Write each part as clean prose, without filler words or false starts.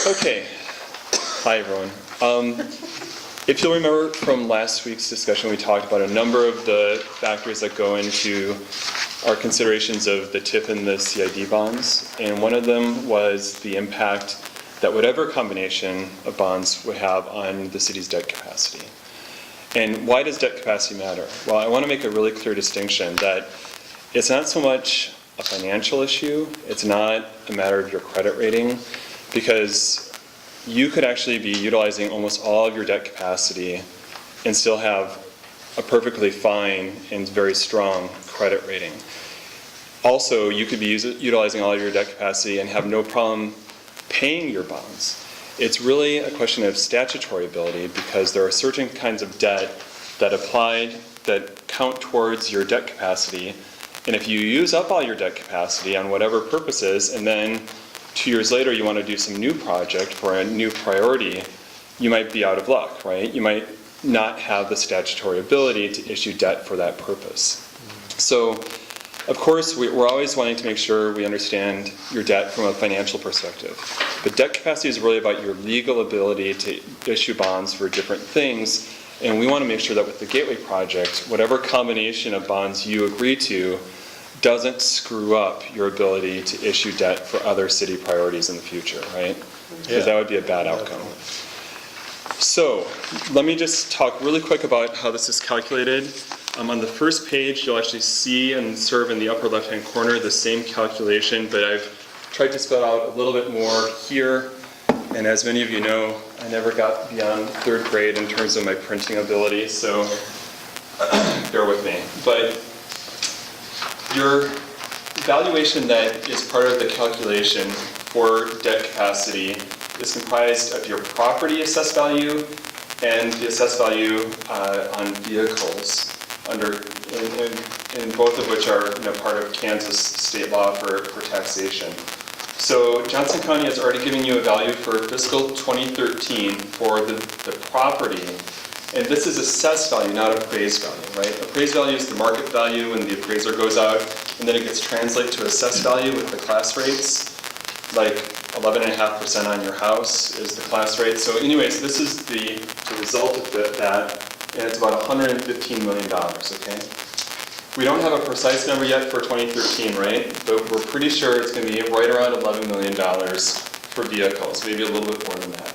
Okay. Hi, everyone. If you'll remember from last week's discussion, we talked about a number of the factors that go into our considerations of the TIF and the CID bonds. And one of them was the impact that whatever combination of bonds would have on the city's debt capacity. And why does debt capacity matter? Well, I want to make a really clear distinction that it's not so much a financial issue, it's not a matter of your credit rating, because you could actually be utilizing almost all of your debt capacity and still have a perfectly fine and very strong credit rating. Also, you could be utilizing all of your debt capacity and have no problem paying your bonds. It's really a question of statutory ability, because there are certain kinds of debt that count towards your debt capacity. And if you use up all your debt capacity on whatever purposes, and then 2 years later you want to do some new project for a new priority, you might be out of luck, right? You might not have the statutory ability to issue debt for that purpose. So, of course, we're always wanting to make sure we understand your debt from a financial perspective. But debt capacity is really about your legal ability to issue bonds for different things. And we want to make sure that with the Gateway Project, whatever combination of bonds you agree to doesn't screw up your ability to issue debt for other city priorities in the future, right? Because that would be a bad outcome. So let me just talk really quick about how this is calculated. On the first page, you'll actually see and serve in the upper left-hand corner the same calculation, but I've tried to spell out a little bit more here. And as many of you know, I never got beyond 3rd grade in terms of my printing ability, so bear with me. But your valuation that is part of the calculation for debt capacity is comprised of your property assessed value and the assessed value on vehicles, in both of which are part of Kansas state law for taxation. So Johnson County has already given you a value for fiscal 2013 for the property. And this is assessed value, not appraised value, right? Appraised value is the market value when the appraiser goes out, and then it gets translated to assessed value with the class rates. Like 11.5% on your house is the class rate. So anyways, this is the result of that, and it's about $115 million, okay? We don't have a precise number yet for 2013, right? But we're pretty sure it's going to be right around $11 million for vehicles, maybe a little bit more than that.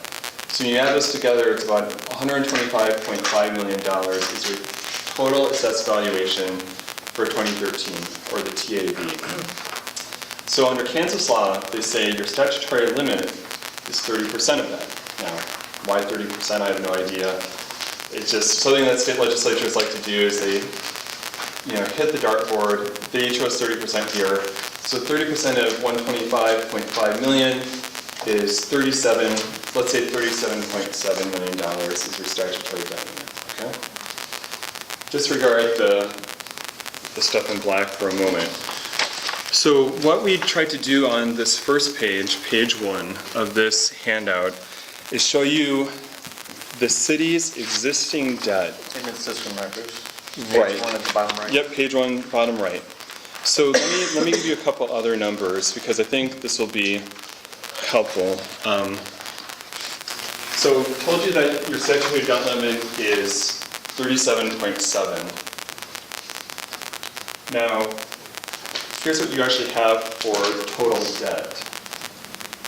So when you add this together, it's about $125.5 million is your total assessed valuation for 2013, or the TAV. So under Kansas law, they say your statutory limit is 30% of that. Now, why 30%? I have no idea. It's just something that state legislatures like to do is they hit the dartboard. They chose 30% here. So 30% of 125.5 million is 37, let's say $37.7 million is your statutory debt limit, okay? Disregard the stuff in black for a moment. So what we tried to do on this first page, page 1 of this handout, is show you the city's existing debt. And it's this one, right, Bruce? Right. Page 1 at the bottom right. Yep, page 1, bottom right. So let me give you a couple other numbers, because I think this will be helpful. So I told you that your statutory debt limit is 37.7. Now, here's what you actually have for total debt.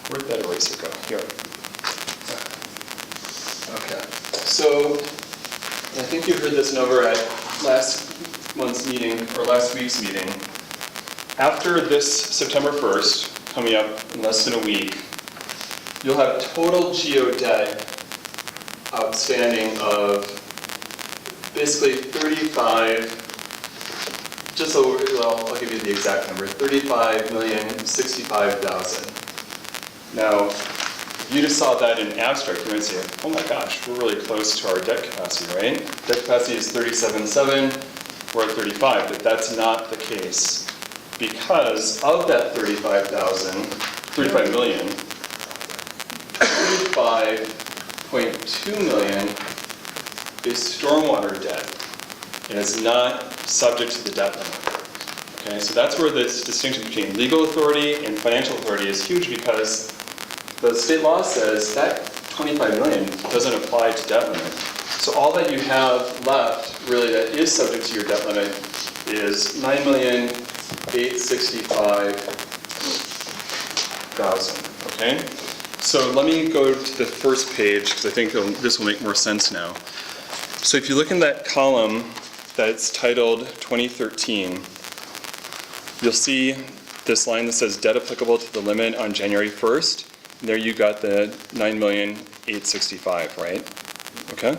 Where'd that eraser go? Here. Okay. So I think you heard this number at last month's meeting, or last week's meeting. After this September 1st, coming up in less than a week, you'll have total GO debt outstanding of basically 35, just over, well, I'll give you the exact number, 35,065,000. Now, if you just saw that in abstract, you might say, oh my gosh, we're really close to our debt capacity, right? Debt capacity is 37.7, we're at 35, but that's not the case. Because of that 35 million, 35.2 million is stormwater debt, and it's not subject to the debt limit. Okay, so that's where this distinction between legal authority and financial authority is huge, because the state law says that 25 million doesn't apply to debt limit. So all that you have left, really, that is subject to your debt limit is $9,865,000, okay? So let me go to the first page, because I think this will make more sense now. So if you look in that column that's titled 2013, you'll see this line that says debt applicable to the limit on January 1st. And there you got the $9,865,000, right? Okay?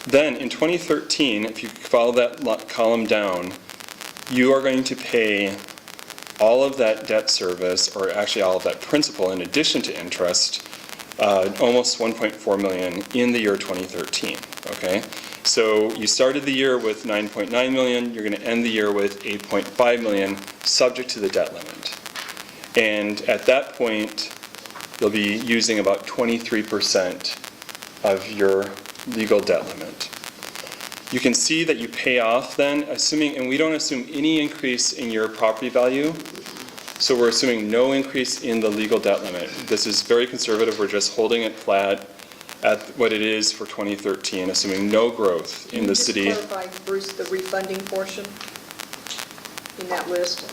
Then in 2013, if you follow that column down, you are going to pay all of that debt service, or actually all of that principal in addition to interest, almost $1.4 million in the year 2013, okay? So you started the year with $9.9 million, you're going to end the year with $8.5 million, subject to the debt limit. And at that point, you'll be using about 23% of your legal debt limit. You can see that you pay off then, assuming, and we don't assume any increase in your property value, so we're assuming no increase in the legal debt limit. This is very conservative, we're just holding it flat at what it is for 2013, assuming no growth in the city. Can you just clarify, Bruce, the refunding portion in that list?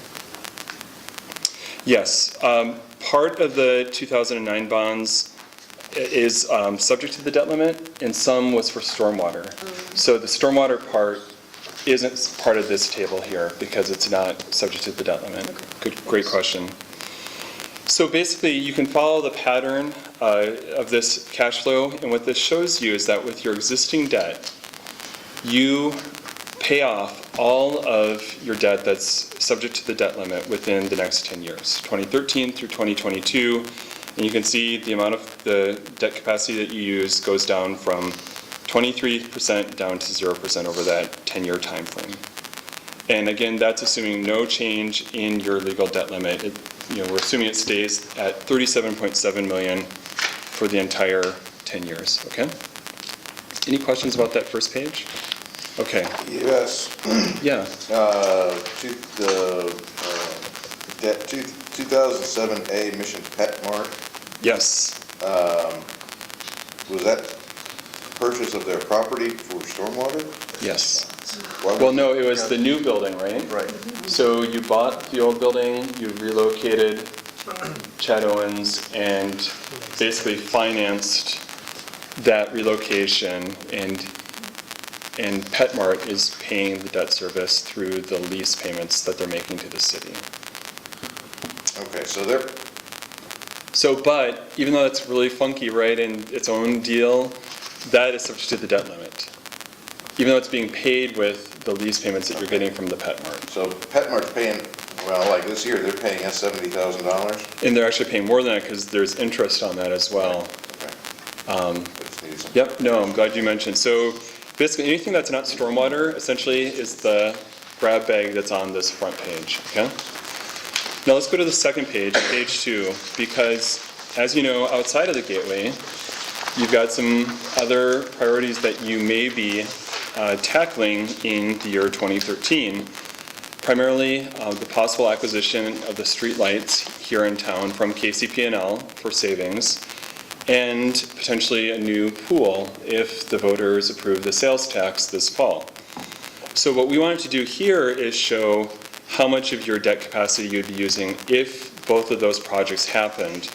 Yes, part of the 2009 bonds is subject to the debt limit, and some was for stormwater. So the stormwater part isn't part of this table here because it's not subject to the debt limit. Great question. So basically, you can follow the pattern of this cash flow, and what this shows you is that with your existing debt, you pay off all of your debt that's subject to the debt limit within the next 10 years, 2013 through 2022. And you can see the amount of the debt capacity that you use goes down from 23% down to 0% over that 10-year time frame. And again, that's assuming no change in your legal debt limit. We're assuming it stays at $37.7 million for the entire 10 years, okay? Any questions about that first page? Okay. Yes. Yeah. Debt 2007A Mission Pet Mart, Yes. was that purchase of their property for stormwater? Yes. Why would- Well, no, it was the new building, right? Right. So you bought the old building, you relocated Chad Owens, and basically financed that relocation, and PetMart is paying the debt service through the lease payments that they're making to the city. Okay, so they're, But even though it's really funky, right, in its own deal, that is subject to the debt limit. Even though it's being paid with the lease payments that you're getting from the PetMart. so PetMart's paying, well, like this year, they're paying us $70,000? And they're actually paying more than that because there's interest on that as well. Okay. I just needed some- Yep, no, I'm glad you mentioned. So basically, anything that's not stormwater essentially is the grab bag that's on this front page, okay? Now let's go to the second page, page 2, because as you know, outside of the gateway, you've got some other priorities that you may be tackling in the year 2013. Primarily, the possible acquisition of the street lights here in town from KCP&L for savings, and potentially a new pool if the voters approve the sales tax this fall. So what we wanted to do here is show how much of your debt capacity you'd be using if both of those projects happened.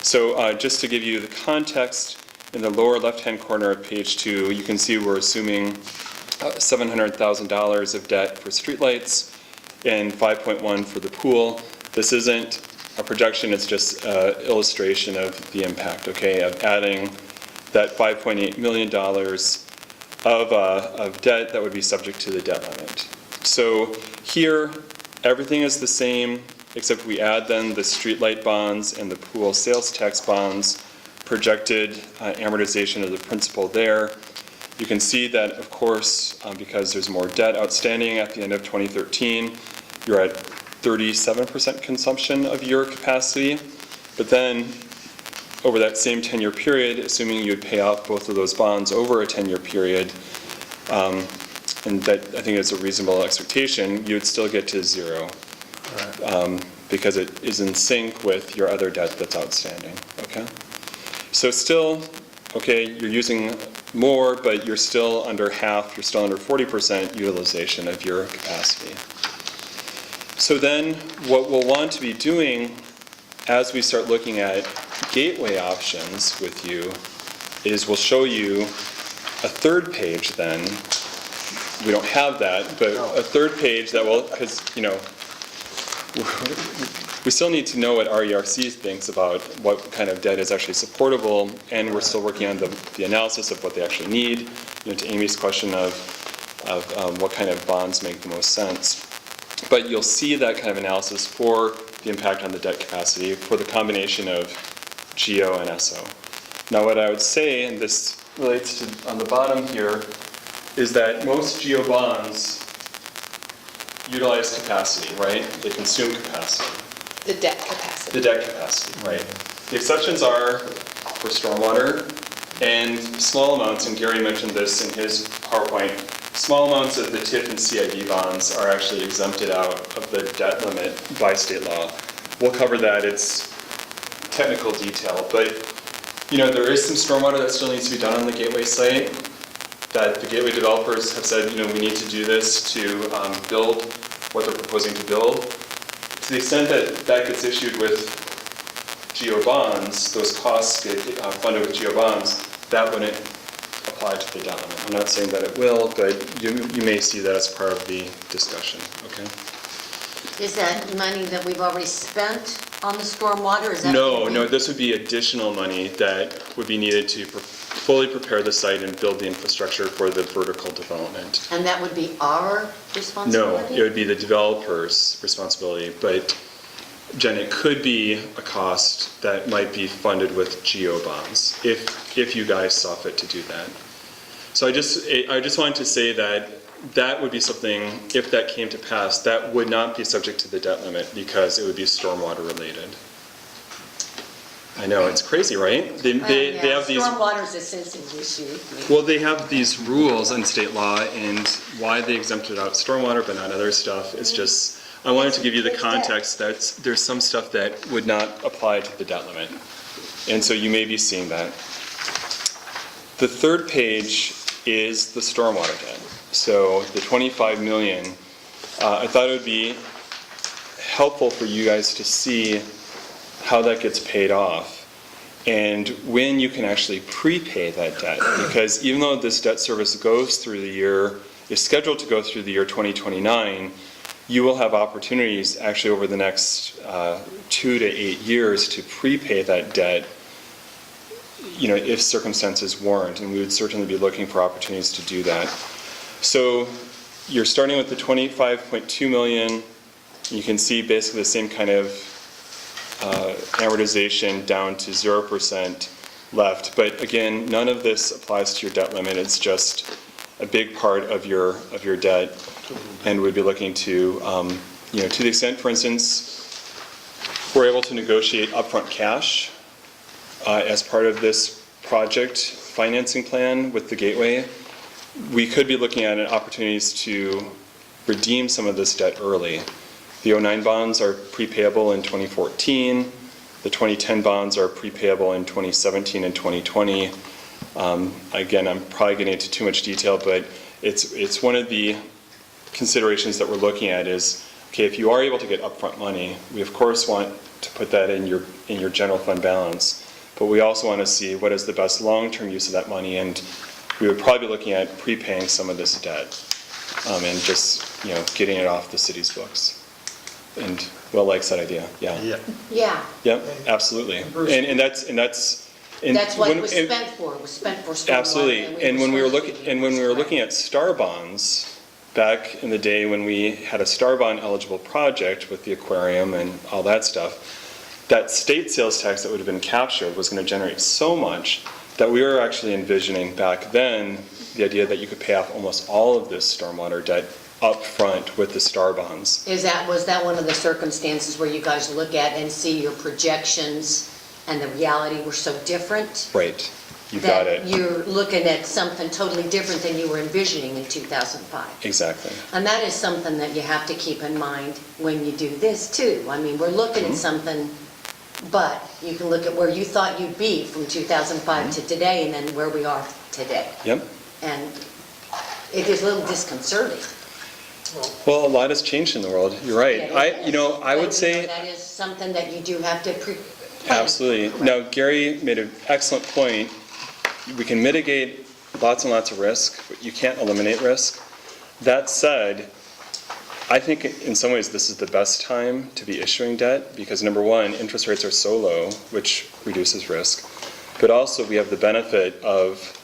So just to give you the context, in the lower left-hand corner of page 2, you can see we're assuming $700,000 of debt for streetlights and 5.1 for the pool. This isn't a projection, it's just an illustration of the impact, okay, of adding that $5.8 million of debt that would be subject to the debt limit. So here, everything is the same, except we add then the streetlight bonds and the pool sales tax bonds, projected amortization of the principal there. You can see that, of course, because there's more debt outstanding at the end of 2013, you're at 37% consumption of your capacity. But then, over that same 10-year period, assuming you'd pay off both of those bonds over a 10-year period, and that I think is a reasonable expectation, you would still get to 0. because it is in sync with your other debt that's outstanding, okay? So still, okay, you're using more, but you're still under half, you're still under 40% utilization of your capacity. So then, what we'll want to be doing as we start looking at gateway options with you is we'll show you a third page then. We don't have that, but a third page that will, because, you know, we still need to know what RERC thinks about what kind of debt is actually supportable, and we're still working on the analysis of what they actually need, you know, to Amy's question of what kind of bonds make the most sense. But you'll see that kind of analysis for the impact on the debt capacity for the combination of GEO and SO. Now what I would say, and this relates to on the bottom here, is that most GEO bonds utilize capacity, right? They consume capacity. The debt capacity. The debt capacity, right. The exceptions are for stormwater and small amounts, and Gary mentioned this in his PowerPoint, small amounts of the TIF and CIB bonds are actually exempted out of the debt limit by state law. We'll cover that, it's technical detail, but you know, there is some stormwater that still needs to be done on the Gateway site, that the Gateway developers have said, you know, we need to do this to build what they're proposing to build. To the extent that that gets issued with GEO bonds, those costs get funded with GEO bonds, that wouldn't apply to the debt limit. I'm not saying that it will, but you may see that as part of the discussion, okay? Is that money that we've already spent on the stormwater? Is that No, gonna be- no, this would be additional money that would be needed to fully prepare the site and build the infrastructure for the vertical development. And that would be our No, responsibility? it would be the developer's responsibility, but Jen, it could be a cost that might be funded with GEO bonds, if you guys saw fit to do that. So I just wanted to say that that would be something, if that came to pass, that would not be subject to the debt limit because it would be stormwater related. I know, it's crazy, right? They have these. Stormwater's a sensitive issue. Well, they have these rules in state law, and why they exempted out stormwater but not other stuff, it's just, I wanted to give you the context that there's some stuff that would not apply to the debt limit. And so you may be seeing that. The third page is the stormwater debt. So the 25 million, I thought it would be helpful for you guys to see how that gets paid off and when you can actually prepay that debt. Because even though this debt service goes through the year, is scheduled to go through the year 2029, you will have opportunities actually over the next 2 to 8 years to prepay that debt, you know, if circumstances warrant, and we would certainly be looking for opportunities to do that. So you're starting with the 25.2 million. You can see basically the same kind of amortization down to 0% left. But again, none of this applies to your debt limit. It's just a big part of your debt, and we'd be looking to, you know, to the extent, for instance, we're able to negotiate upfront cash as part of this project financing plan with the Gateway. We could be looking at opportunities to redeem some of this debt early. The 09 bonds are prepayable in 2014. The 2010 bonds are prepayable in 2017 and 2020. Again, I'm probably getting into too much detail, but it's one of the considerations that we're looking at is, okay, if you are able to get upfront money, we of course want to put that in your general fund balance, but we also want to see what is the best long-term use of that money, and we would probably be looking at prepaying some of this debt and just, you know, getting it off the city's books. And Will likes that idea, yeah. Yeah, Yep, absolutely. And that's that's what it was spent for. It was spent for stormwater. Absolutely, and when we were supposed to use looking at star bonds, back in the day when we had a star bond eligible project with the aquarium and all that stuff, that state sales tax that would have been captured was going to generate so much that we were actually envisioning back then the idea that you could pay off almost all of this stormwater debt up front with the star bonds. Was that one of the circumstances where you guys look at and see your projections and the reality were so different? Right. You got that it. you're looking at something totally different than you were envisioning in 2005. Exactly. And that is something that you have to keep in mind when you do this too. I mean, we're looking at something, but you can look at where you thought you'd be from 2005 to today, and then where we are today. Yep. And it is a little disconcerting. Well, a lot has changed in the world. You're right. Yeah, I it is. would But, say that is something that you do have to plan. absolutely. Now, Gary made an excellent point. We can mitigate lots and lots of risk, but you can't eliminate risk. That said, I think in some ways this is the best time to be issuing debt because number one, interest rates are so low, which reduces risk. But also we have the benefit of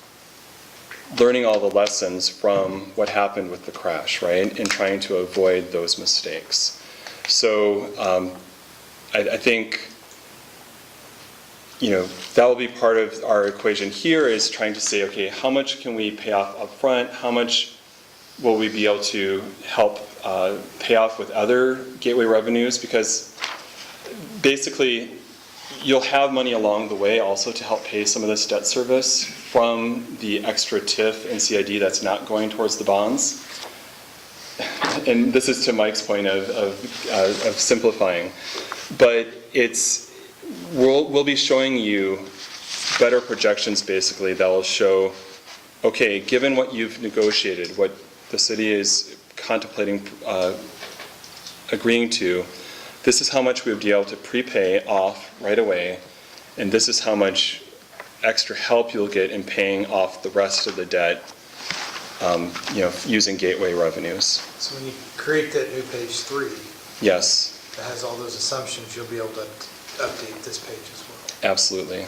learning all the lessons from what happened with the crash, right? And trying to avoid those mistakes. So I think, that will be part of our equation here is trying to say, okay, how much can we pay off upfront? How much will we be able to help pay off with other gateway revenues? Because basically, you'll have money along the way also to help pay some of this debt service from the extra TIF and CID that's not going towards the bonds. And this is to Mike's point of simplifying. But we'll be showing you better projections basically that will show, okay, given what you've negotiated, what the city is contemplating agreeing to, this is how much we would be able to prepay off right away, and this is how much extra help you'll get in paying off the rest of the debt, using gateway revenues. So when you create that new page 3, Yes, that has all those assumptions, you'll be able to update this page as well. absolutely.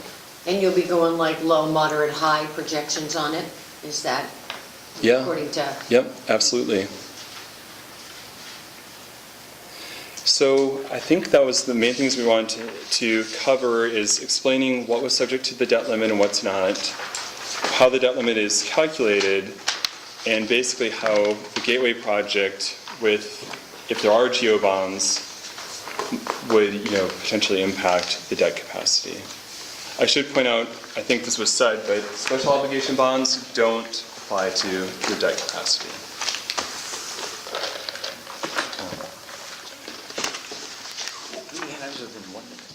And you'll be going like low, moderate, high projections on it? Is that Yeah. according to? Yep, absolutely. So I think that was the main things we wanted to cover is explaining what was subject to the debt limit and what's not, how the debt limit is calculated, and basically how the Gateway project if there are GO bonds, would potentially impact the debt capacity. I should point out, I think this was said, but special obligation bonds don't apply to your debt capacity. He has it in 1 minute.